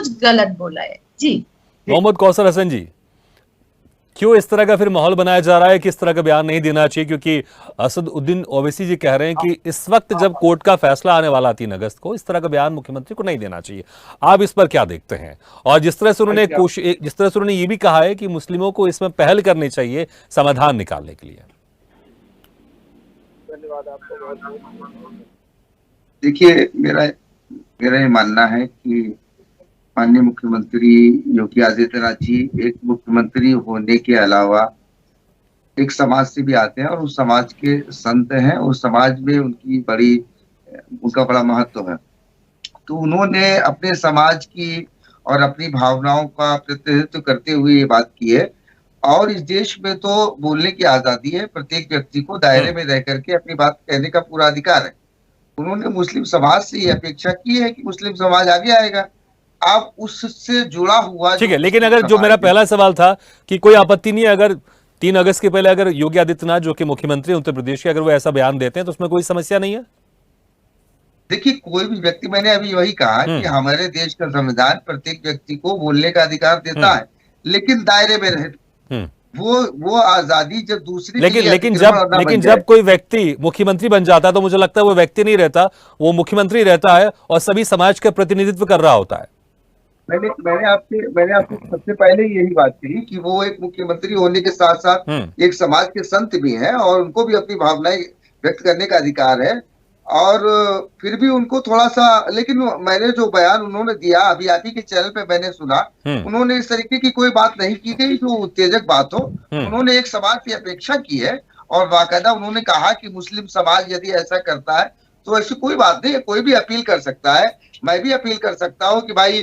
कुछ गलत बोला है। जी मोहम्मद कौसर हसन जी, क्यों इस तरह का फिर माहौल बनाया जा रहा है कि इस तरह का बयान नहीं देना चाहिए? क्योंकि असदुद्दीन ओवैसी जी कह रहे हैं कि इस वक्त जब कोर्ट का फैसला आने वाला 3 अगस्त को, इस तरह का बयान मुख्यमंत्री को नहीं देना चाहिए। आप इस पर क्या देखते हैं? और जिस तरह से उन्होंने ये भी कहा है कि मुस्लिमों को इसमें पहल करनी चाहिए समाधान निकालने के लिए। धन्यवाद आपको बहुत बहुत। देखिए, मेरा मेरा ये मानना है कि माननीय मुख्यमंत्री योगी आदित्यनाथ जी एक मुख्यमंत्री होने के अलावा एक समाज से भी आते हैं और उस समाज के संत हैं। उस समाज में उनका बड़ा महत्व है। तो उन्होंने अपने समाज की और अपनी भावनाओं का प्रतिनिधित्व करते हुए ये बात की है। और इस देश में तो बोलने की आजादी है, प्रत्येक व्यक्ति को दायरे में रह करके अपनी बात कहने का पूरा अधिकार है। उन्होंने मुस्लिम समाज से ये अपेक्षा की है कि मुस्लिम समाज आगे आएगा। आप उससे जुड़ा हुआ, ठीक है, लेकिन अगर जो मेरा पहला सवाल था कि कोई आपत्ति नहीं है अगर 3 अगस्त के पहले अगर योगी आदित्यनाथ जो कि मुख्यमंत्री उत्तर प्रदेश के, अगर वो ऐसा बयान देते हैं तो उसमें कोई समस्या नहीं है? देखिए, कोई भी व्यक्ति, मैंने अभी वही कहा कि हमारे देश का संविधान प्रत्येक व्यक्ति को बोलने का अधिकार देता है, लेकिन दायरे में रहे। वो आजादी जब दूसरी लेकिन जब कोई व्यक्ति मुख्यमंत्री बन जाता है तो मुझे लगता है वो व्यक्ति नहीं रहता, वो मुख्यमंत्री रहता है और सभी समाज का प्रतिनिधित्व कर रहा होता है। मैंने आपसे सबसे पहले यही बात कही कि वो एक मुख्यमंत्री होने के साथ साथ एक समाज के संत भी हैं और उनको भी अपनी भावनाएं व्यक्त करने का अधिकार है। और फिर भी उनको थोड़ा सा, लेकिन मैंने जो बयान उन्होंने दिया अभी आप ही के चैनल पे मैंने सुना, उन्होंने इस तरीके की कोई बात नहीं की गई जो उत्तेजक बात हो। उन्होंने एक समाज की अपेक्षा की है और बाकायदा उन्होंने कहा कि मुस्लिम समाज यदि ऐसा करता है तो ऐसी कोई बात नहीं है, कोई भी अपील कर सकता है। मैं भी अपील कर सकता हूँ कि भाई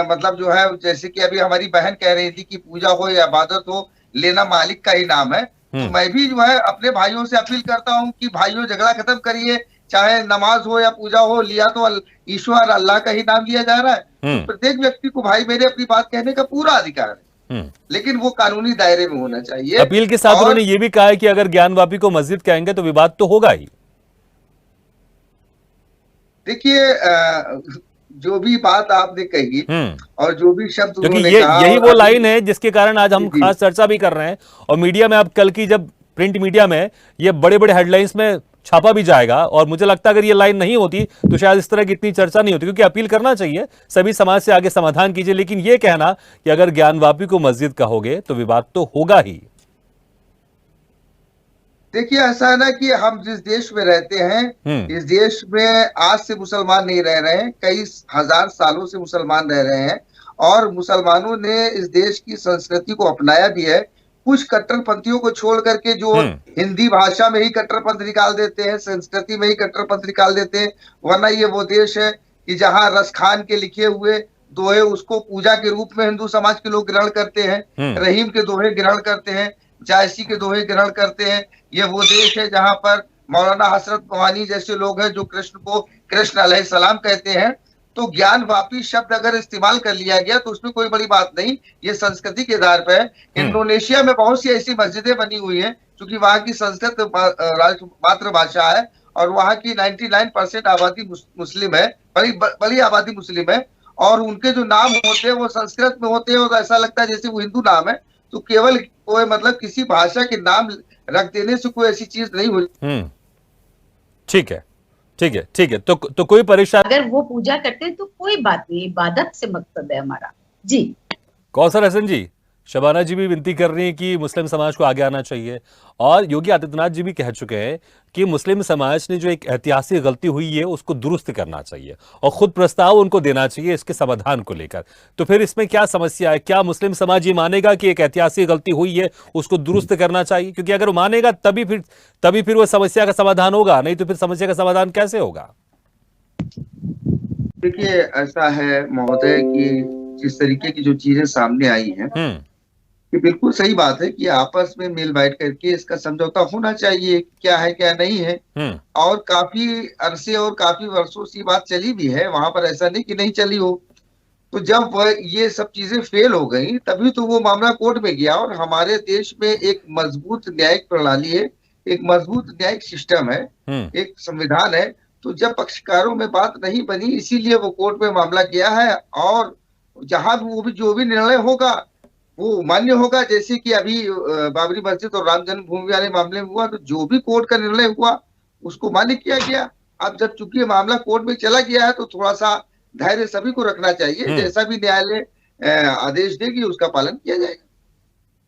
मतलब जो है, जैसे कि अभी हमारी बहन कह रही थी कि पूजा हो या इबादत हो, लेना मालिक का ही नाम है। तो मैं भी जो है अपने भाइयों से अपील करता हूँ कि भाइयों झगड़ा खत्म करिए, चाहे नमाज हो या पूजा हो, लिया तो ईश्वर अल्लाह का ही नाम लिया जा रहा है। तो प्रत्येक व्यक्ति को भाई मेरे अपनी बात कहने का पूरा अधिकार है, लेकिन वो कानूनी दायरे में होना चाहिए। अपील के साथ उन्होंने ये भी कहा है कि अगर ज्ञानवापी को मस्जिद कहेंगे तो विवाद तो होगा ही। देखिए, जो भी बात आपने कही और जो भी शब्द उन्होंने कहा, यही वो लाइन है जिसके कारण आज हम खास चर्चा भी कर रहे हैं। और मीडिया में अब कल की जब प्रिंट मीडिया में ये बड़े बड़े हेडलाइंस में छापा भी जाएगा, और मुझे लगता है अगर ये लाइन नहीं होती तो शायद इस तरह की इतनी चर्चा नहीं होती। क्योंकि अपील करना चाहिए, सभी समाज से आगे समाधान कीजिए, लेकिन ये कहना कि अगर ज्ञानवापी को मस्जिद कहोगे तो विवाद तो होगा ही। देखिए, ऐसा है ना कि हम जिस देश में रहते हैं, इस देश में आज से मुसलमान नहीं रह रहे हैं, कई हजार सालों से मुसलमान रह रहे हैं और मुसलमानों ने इस देश की संस्कृति को अपनाया भी है। कुछ कट्टरपंथियों को छोड़ करके जो हिंदी भाषा में ही कट्टरपंथ निकाल देते हैं, संस्कृति में ही कट्टरपंथ निकाल देते हैं। वरना ये वो देश है कि जहाँ रसखान के लिखे हुए दोहे उसको पूजा के रूप में हिंदू समाज के लोग ग्रहण करते हैं, रहीम के दोहे ग्रहण करते हैं, जायसी के दोहे ग्रहण करते हैं। ये वो देश है जहां पर मौलाना हसरत मोहानी जैसे लोग हैं जो कृष्ण को कृष्ण अलैहिस्सलाम कहते हैं। तो ज्ञानवापी शब्द अगर इस्तेमाल कर लिया गया तो उसमें कोई बड़ी बात नहीं, ये संस्कृति के आधार पर है। इंडोनेशिया में बहुत सी ऐसी मस्जिदें बनी हुई हैं क्योंकि वहां की संस्कृत मातृभाषा है और वहां की 99% आबादी मुस्लिम है, बड़ी आबादी मुस्लिम है। और उनके जो नाम होते हैं वो संस्कृत में होते हैं और ऐसा लगता है जैसे वो हिंदू नाम है। तो केवल कोई मतलब किसी भाषा के नाम रख देने से कोई ऐसी चीज नहीं हुई। ठीक है, ठीक है, ठीक है। तो कोई परेशानी, अगर वो पूजा करते हैं तो कोई बात नहीं, इबादत से मकसद है हमारा। जी कौसर हसन जी, शबाना जी भी विनती कर रही हैं कि मुस्लिम समाज को आगे आना चाहिए, और योगी आदित्यनाथ जी भी कह चुके हैं कि मुस्लिम समाज ने जो एक ऐतिहासिक गलती हुई है उसको दुरुस्त करना चाहिए और खुद प्रस्ताव उनको देना चाहिए इसके समाधान को लेकर। तो फिर इसमें क्या समस्या है? क्या मुस्लिम समाज ये मानेगा कि एक ऐतिहासिक गलती हुई है, उसको दुरुस्त करना चाहिए? क्योंकि अगर वो मानेगा तभी फिर वो समस्या का समाधान होगा, नहीं तो फिर समस्या का समाधान कैसे होगा? देखिए, ऐसा है महोदय कि जिस तरीके की जो चीजें सामने आई हैं, ये बिल्कुल सही बात है कि आपस में मिल बैठ करके इसका समझौता होना चाहिए, क्या है क्या नहीं है। और काफी अरसे और काफी वर्षों से बात चली भी है, वहां पर ऐसा नहीं कि नहीं चली हो। तो जब ये सब चीजें फेल हो गई तभी तो वो मामला कोर्ट में गया। और हमारे देश में एक मजबूत न्यायिक प्रणाली है, एक मजबूत न्यायिक सिस्टम है, एक संविधान है। तो जब पक्षकारों में बात नहीं बनी इसीलिए वो कोर्ट में मामला गया है और जहां भी वो भी जो भी निर्णय होगा वो मान्य होगा। जैसे कि अभी बाबरी मस्जिद और राम जन्मभूमि वाले मामले में हुआ, तो जो भी कोर्ट का निर्णय हुआ उसको मान्य किया गया। अब जब चूंकि मामला कोर्ट में चला गया है तो थोड़ा सा धैर्य सभी को रखना चाहिए। जैसा भी न्यायालय आदेश देगी उसका पालन किया जाएगा।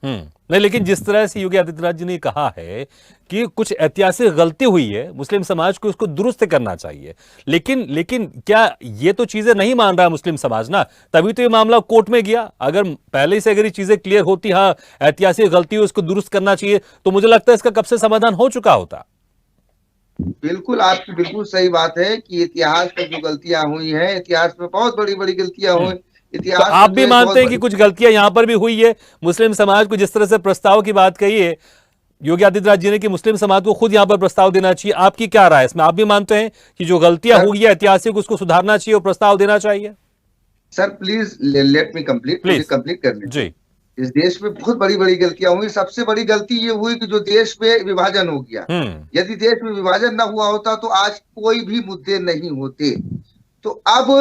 नहीं, लेकिन जिस तरह से योगी आदित्यनाथ जी ने कहा है कि कुछ ऐतिहासिक गलती हुई है, मुस्लिम समाज को उसको दुरुस्त करना चाहिए, लेकिन क्या ये तो चीजें नहीं मान रहा मुस्लिम समाज ना, तभी तो ये मामला कोर्ट में गया। अगर पहले से अगर ये चीजें क्लियर होती, हाँ ऐतिहासिक गलती हुई उसको दुरुस्त करना चाहिए, तो मुझे लगता है इसका कब से समाधान हो चुका होता। बिल्कुल, आपकी बिल्कुल सही बात है कि इतिहास में जो गलतियां हुई हैं, इतिहास में बहुत बड़ी बड़ी गलतियां हुई। तो इतिहास आप में भी जो है मानते हैं कि बहुत कुछ गलतियां यहां पर भी हुई है? मुस्लिम समाज को जिस तरह से प्रस्ताव की बात कही है योगी आदित्यनाथ जी ने कि मुस्लिम समाज को खुद यहां पर प्रस्ताव देना चाहिए, आपकी क्या राय है इसमें? आप भी मानते हैं कि जो गलतियां हुई है ऐतिहासिक उसको सुधारना चाहिए और प्रस्ताव देना चाहिए? Sir please let me complete, मुझे प्लीज कंप्लीट करने जी। दीजिए। इस देश में बहुत बड़ी बड़ी गलतियां हुई। सबसे बड़ी गलती ये हुई कि जो देश में विभाजन हो गया। यदि देश में विभाजन ना हुआ होता तो आज कोई भी मुद्दे नहीं होते। तो अब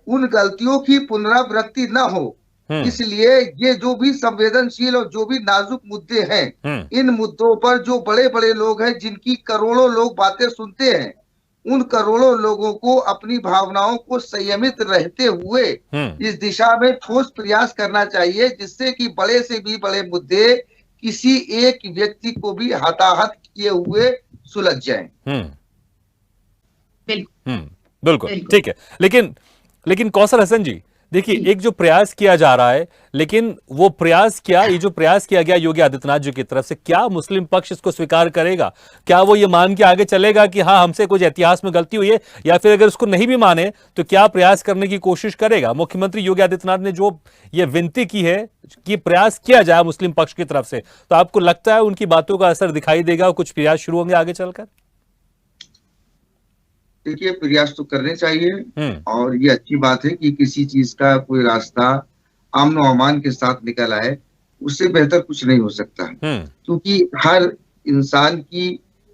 उन गलतियों की पुनरावृत्ति न हो, इसलिए ये जो भी संवेदनशील और जो भी नाजुक मुद्दे हैं, इन मुद्दों पर जो बड़े बड़े लोग हैं जिनकी करोड़ों लोग बातें सुनते हैं, उन करोड़ों लोगों को अपनी भावनाओं को संयमित रहते हुए इस दिशा में ठोस प्रयास करना चाहिए, जिससे कि बड़े से भी बड़े मुद्दे किसी एक व्यक्ति को भी हताहत किए हुए सुलझ जाएं। बिल्कुल ठीक है। लेकिन कौसर हसन जी देखिए, एक जो प्रयास किया जा रहा है, लेकिन वो प्रयास क्या, ये जो प्रयास किया गया योगी आदित्यनाथ जी की तरफ से, क्या मुस्लिम पक्ष इसको स्वीकार करेगा? क्या वो ये मान के आगे चलेगा कि हाँ हमसे कुछ इतिहास में गलती हुई है, या फिर अगर उसको नहीं भी माने तो क्या प्रयास करने की कोशिश करेगा? मुख्यमंत्री योगी आदित्यनाथ ने जो ये विनती की है कि प्रयास किया जाए मुस्लिम पक्ष की तरफ से, तो आपको लगता है उनकी बातों का असर दिखाई देगा और कुछ प्रयास शुरू होंगे आगे चलकर? देखिए, प्रयास तो करने चाहिए और ये अच्छी बात है कि किसी चीज का कोई रास्ता अमन और अमान के साथ निकल आए, उससे बेहतर कुछ नहीं हो सकता। क्योंकि हर इंसान की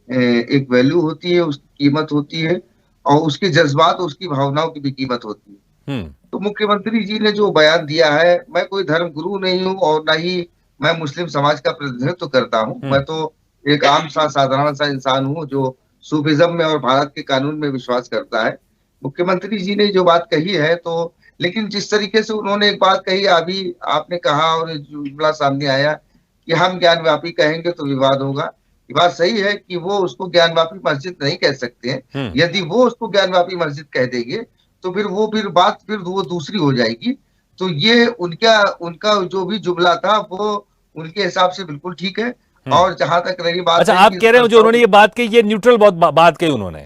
एक वैल्यू होती है, उसकी कीमत होती है और उसके जज्बात और उसकी भावनाओं की भी कीमत होती है। तो मुख्यमंत्री जी ने जो बयान दिया है, मैं कोई धर्म गुरु नहीं हूँ और ना ही मैं मुस्लिम समाज का प्रतिनिधित्व करता हूँ। मैं तो एक आम सा साधारण सा इंसान हूँ जो सूफिज्म में और भारत के कानून में विश्वास करता है। मुख्यमंत्री जी ने जो बात कही है, तो लेकिन जिस तरीके से उन्होंने एक बात कही, अभी आपने कहा और जुमला सामने आया कि हम ज्ञानवापी कहेंगे तो विवाद होगा। ये बात सही है कि वो उसको ज्ञानवापी मस्जिद नहीं कह सकते हैं। यदि वो उसको ज्ञानवापी मस्जिद कह देंगे तो फिर वो दूसरी हो जाएगी। तो ये उनका जो भी जुमला था वो उनके हिसाब से बिल्कुल ठीक है। और जहां तक रही बात, अच्छा आप कह रहे हो जो उन्होंने ये बात कही, ये न्यूट्रल बात कही उन्होंने,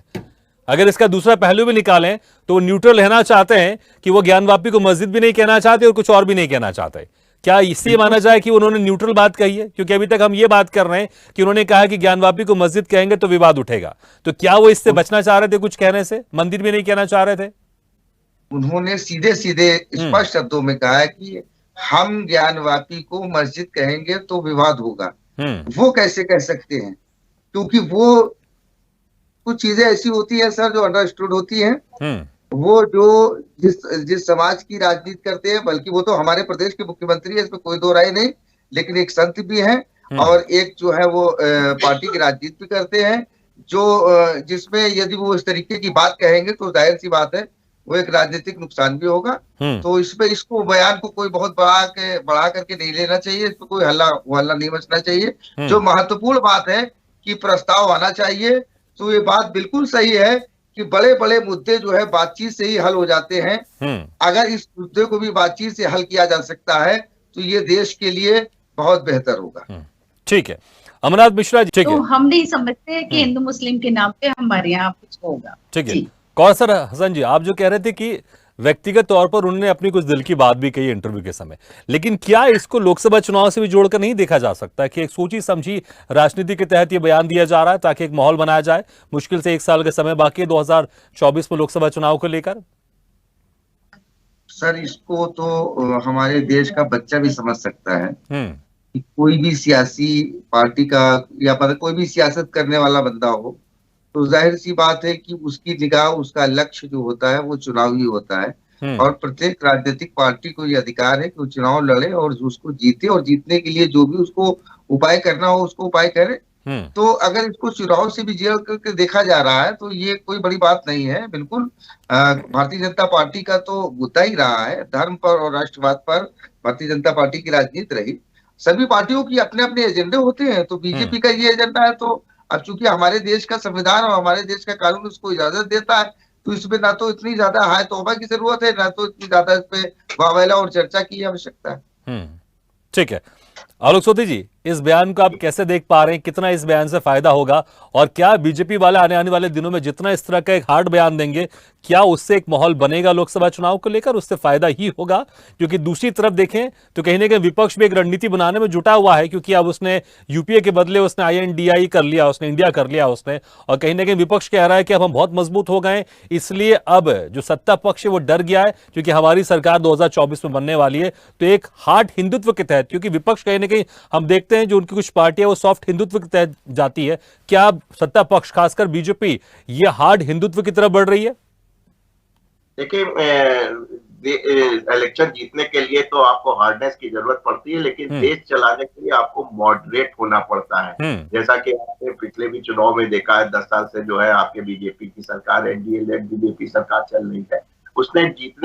अगर इसका दूसरा पहलू भी निकालें तो वो न्यूट्रल रहना चाहते हैं कि वो ज्ञानवापी को मस्जिद भी नहीं कहना चाहते और कुछ और भी नहीं कहना चाहते। क्या इससे माना जाए कि उन्होंने न्यूट्रल बात कही है? क्योंकि अभी तक हम ये बात कर रहे हैं कि उन्होंने कहा कि ज्ञानवापी को मस्जिद कहेंगे तो विवाद उठेगा, तो क्या वो इससे बचना चाह रहे थे कुछ कहने से, मंदिर भी नहीं कहना चाह रहे थे? उन्होंने सीधे सीधे स्पष्ट शब्दों में कहा है कि हम ज्ञानवापी को मस्जिद कहेंगे तो विवाद होगा। वो कैसे कह सकते हैं? क्योंकि वो कुछ चीजें ऐसी होती है सर जो अंडरस्टूड होती हैं। वो जो जिस समाज की राजनीति करते हैं, बल्कि वो तो हमारे प्रदेश के मुख्यमंत्री है, इसमें कोई दो राय नहीं, लेकिन एक संत भी हैं और एक जो है वो पार्टी की राजनीति भी करते हैं, जो जिसमें यदि वो इस तरीके की बात कहेंगे तो जाहिर सी बात है वो एक राजनीतिक नुकसान भी होगा। तो इसको बयान को कोई बहुत बढ़ा करके नहीं लेना चाहिए, इसमें कोई हल्ला नहीं मचना चाहिए। जो महत्वपूर्ण बात है कि प्रस्ताव आना चाहिए, तो ये बात बिल्कुल सही है कि बड़े बड़े मुद्दे जो है बातचीत से ही हल हो जाते हैं। अगर इस मुद्दे को भी बातचीत से हल किया जा सकता है तो ये देश के लिए बहुत बेहतर होगा। ठीक है, अमरनाथ मिश्रा जी। ठीक है, तो हम नहीं समझते कि हिंदू मुस्लिम के नाम पे हमारे यहाँ कुछ होगा। ठीक है, कौसर हसन जी आप जो कह रहे थे कि व्यक्तिगत तौर पर उन्होंने अपनी कुछ दिल की बात भी कही इंटरव्यू के समय, लेकिन क्या इसको लोकसभा चुनाव से भी जोड़कर नहीं देखा जा सकता कि एक सोची समझी राजनीति के तहत ये बयान दिया जा रहा है ताकि एक माहौल बनाया जाए? मुश्किल से 1 साल का समय बाकी है 2024 में लोकसभा चुनाव को लेकर। सर इसको तो हमारे देश का बच्चा भी समझ सकता है कि कोई भी सियासी पार्टी का या कोई भी सियासत करने वाला बंदा हो तो जाहिर सी बात है कि उसकी निगाह, उसका लक्ष्य जो होता है वो चुनावी होता है। और प्रत्येक राजनीतिक पार्टी को ये अधिकार है कि वो चुनाव लड़े और उसको जीते, और जीतने के लिए जो भी उसको उपाय करना हो उसको उपाय करे। तो अगर इसको चुनाव से भी जेल करके देखा जा रहा है तो ये कोई बड़ी बात नहीं है। बिल्कुल भारतीय जनता पार्टी का तो मुद्दा ही रहा है, धर्म पर और राष्ट्रवाद पर भारतीय जनता पार्टी की राजनीति रही। सभी पार्टियों की अपने अपने एजेंडे होते हैं, तो बीजेपी का ये एजेंडा है, तो अब चूंकि हमारे देश का संविधान और हमारे देश का कानून उसको इजाजत देता है, तो इसमें ना तो इतनी ज्यादा हाय तौबा की जरूरत है, ना तो इतनी ज्यादा इस पे वावैला और चर्चा की आवश्यकता है। ठीक है, आलोक सोती जी, इस बयान को आप कैसे देख पा रहे हैं? कितना इस बयान से फायदा होगा, और क्या बीजेपी वाले आने वाले दिनों में जितना इस तरह का एक हार्ड बयान देंगे, क्या उससे एक माहौल बनेगा लोकसभा चुनाव को लेकर? उससे फायदा ही होगा, क्योंकि दूसरी तरफ देखें तो कहीं ना कहीं विपक्ष भी एक रणनीति बनाने में जुटा हुआ है, क्योंकि अब उसने यूपीए के बदले उसने INDI कर लिया, उसने इंडिया कर लिया उसने, और कहीं ना कहीं विपक्ष कह रहा है कि अब हम बहुत मजबूत हो गए, इसलिए अब जो सत्ता पक्ष है वो डर गया है, क्योंकि हमारी सरकार 2024 में बनने वाली है। तो एक हार्ड हिंदुत्व के तहत, क्योंकि विपक्ष कहीं ना कहीं हम देखते हैं जो उनकी कुछ पार्टियां वो सॉफ्ट हिंदुत्व के तहत जाती है, क्या सत्ता पक्ष खासकर बीजेपी ये हार्ड हिंदुत्व की तरफ बढ़ रही है? देखिए, इलेक्शन जीतने के लिए तो आपको हार्डनेस की जरूरत पड़ती है, लेकिन देश चलाने के लिए आपको मॉडरेट होना पड़ता है। जैसा कि आपने पिछले भी चुनाव में देखा है, 10 साल से जो है आपके बीजेपी की सरकार, NDA लेड बीजेपी सरकार चल रही है, उसने जीतने